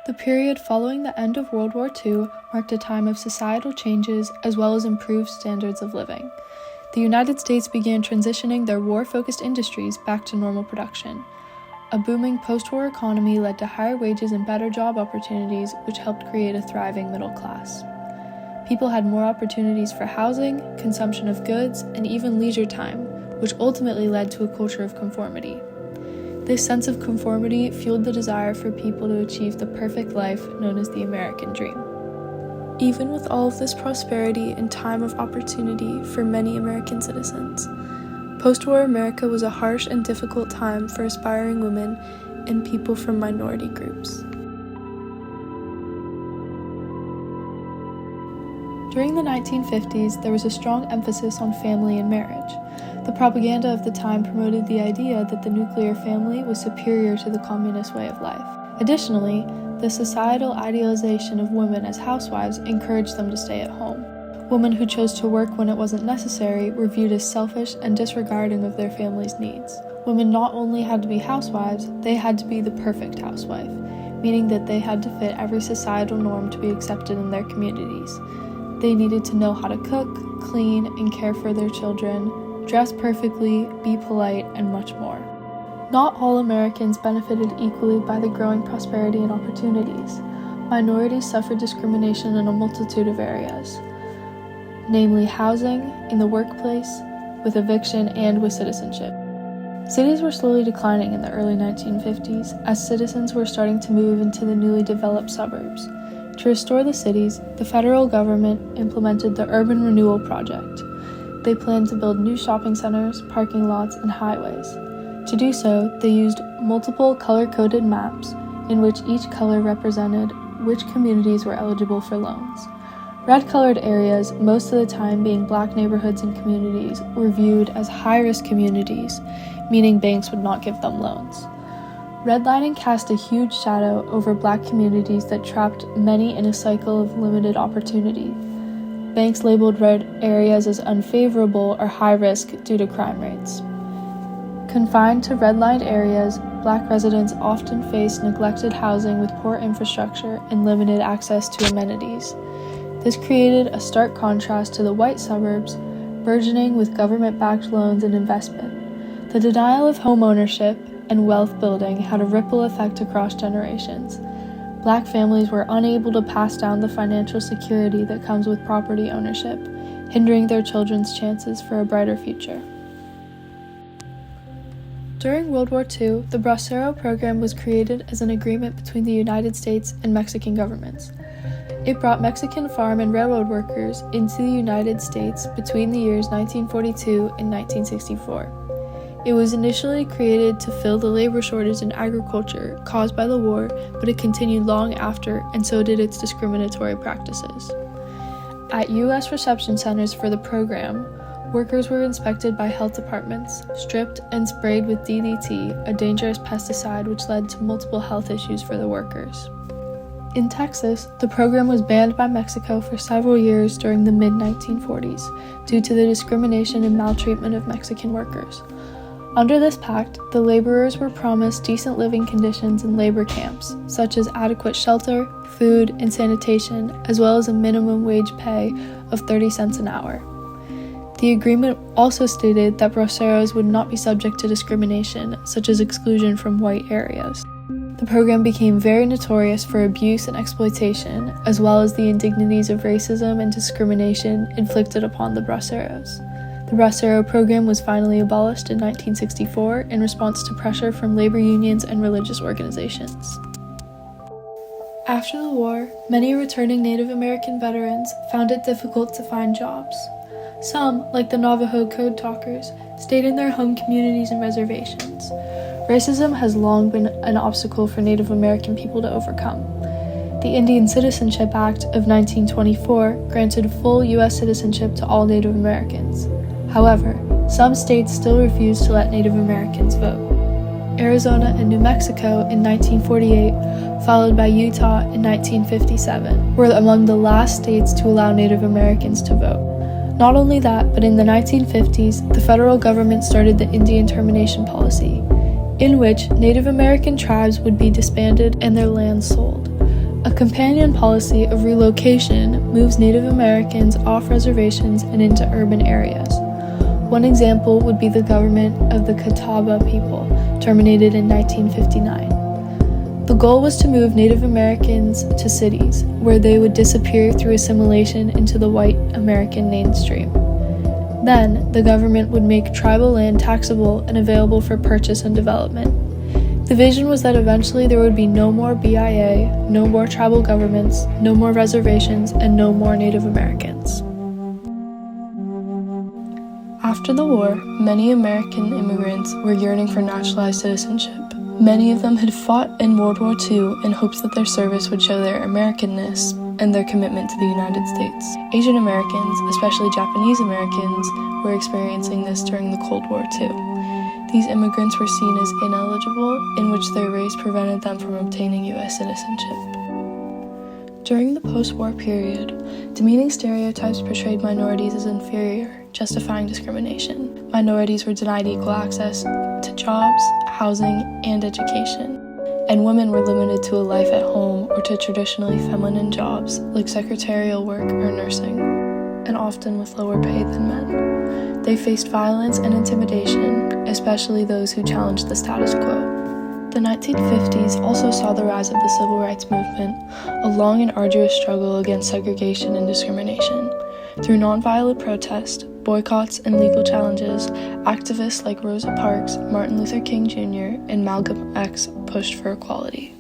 The period following the end of World War II marked a time of societal changes as well as improved standards of living. The United States began transitioning their war-focused industries back to normal production. A booming post-war economy led to higher wages and better job opportunities, which helped create a thriving middle class. People had more opportunities for housing, consumption of goods, and even leisure time, which ultimately led to a culture of conformity. This sense of conformity fueled the desire for people to achieve the perfect life known as the American dream. Even with all of this prosperity and time of opportunity for many American citizens, post-war America was a harsh and difficult time for aspiring women and people from minority groups. During the 1950s, there was a strong emphasis on family and marriage. The propaganda of the time promoted the idea that the nuclear family was superior to the communist way of life. Additionally, the societal idealization of women as housewives encouraged them to stay at home. Women who chose to work when it wasn't necessary were viewed as selfish and disregarding of their family's needs. Women not only had to be housewives, they had to be the perfect housewife, meaning that they had to fit every societal norm to be accepted in their communities. They needed to know how to cook, clean, and care for their children, dress perfectly, be polite, and much more. Not all Americans benefited equally by the growing prosperity and opportunities. Minorities suffered discrimination in a multitude of areas, namely housing, in the workplace, with eviction, and with citizenship. Cities were slowly declining in the early 1950s as citizens were starting to move into the newly developed suburbs. To restore the cities, the federal government implemented the Urban Renewal Project. They planned to build new shopping centers, parking lots, and highways. To do so, they used multiple color-coded maps in which each color represented which communities were eligible for loans. Red-colored areas, most of the time being black neighborhoods and communities, were viewed as high-risk communities, meaning banks would not give them loans. Redlining cast a huge shadow over black communities that trapped many in a cycle of limited opportunity. Banks labeled red areas as unfavorable or high risk due to crime rates. Confined to redlined areas, black residents often faced neglected housing with poor infrastructure and limited access to amenities. This created a stark contrast to the white suburbs, burgeoning with government-backed loans and investment. The denial of home ownership and wealth building had a ripple effect across generations. Black families were unable to pass down the financial security that comes with property ownership, hindering their children's chances for a brighter future. During World War II, the Bracero program was created as an agreement between the United States and Mexican governments. It brought Mexican farm and railroad workers into the United States between the years 1942 and 1964. It was initially created to fill the labor shortage in agriculture caused by the war, but it continued long after, and so did its discriminatory practices. At U.S. reception centers for the program, workers were inspected by health departments, stripped, and sprayed with DDT, a dangerous pesticide which led to multiple health issues for the workers. In Texas, the program was banned by Mexico for several years during the mid-1940s due to the discrimination and maltreatment of Mexican workers. Under this pact, the laborers were promised decent living conditions in labor camps, such as adequate shelter, food, and sanitation, as well as a minimum wage pay of 30 cents an hour. The agreement also stated that braceros would not be subject to discrimination, such as exclusion from white areas. The program became very notorious for abuse and exploitation, as well as the indignities of racism and discrimination inflicted upon the braceros. The Bracero program was finally abolished in 1964 in response to pressure from labor unions and religious organizations. After the war, many returning Native American veterans found it difficult to find jobs. Some, like the Navajo code talkers, stayed in their home communities and reservations. Racism has long been an obstacle for Native American people to overcome. The Indian Citizenship Act of 1924 granted full U.S. citizenship to all Native Americans. However, some states still refuse to let Native Americans vote. Arizona and New Mexico in 1948, followed by Utah in 1957, were among the last states to allow Native Americans to vote. Not only that, but in the 1950s, the federal government started the Indian Termination Policy, in which Native American tribes would be disbanded and their lands sold. A companion policy of relocation moves Native Americans off reservations and into urban areas. One example would be the government of the Catawba people, terminated in 1959. The goal was to move Native Americans to cities, where they would disappear through assimilation into the white American mainstream. Then, the government would make tribal land taxable and available for purchase and development. The vision was that eventually there would be no more BIA, no more tribal governments, no more reservations, and no more Native Americans. After the war, many American immigrants were yearning for naturalized citizenship. Many of them had fought in World War II in hopes that their service would show their Americanness and their commitment to the United States. Asian Americans, especially Japanese Americans, were experiencing this during the Cold War too. These immigrants were seen as ineligible, in which their race prevented them from obtaining U.S. citizenship. During the post-war period, demeaning stereotypes portrayed minorities as inferior, justifying discrimination. Minorities were denied equal access to jobs, housing, and education, and women were limited to a life at home or to traditionally feminine jobs like secretarial work or nursing, and often with lower pay than men. They faced violence and intimidation, especially those who challenged the status quo. The 1950s also saw the rise of the civil rights movement, a long and arduous struggle against segregation and discrimination. Through nonviolent protest, boycotts, and legal challenges, activists like Rosa Parks, Martin Luther King Jr., and Malcolm X pushed for equality.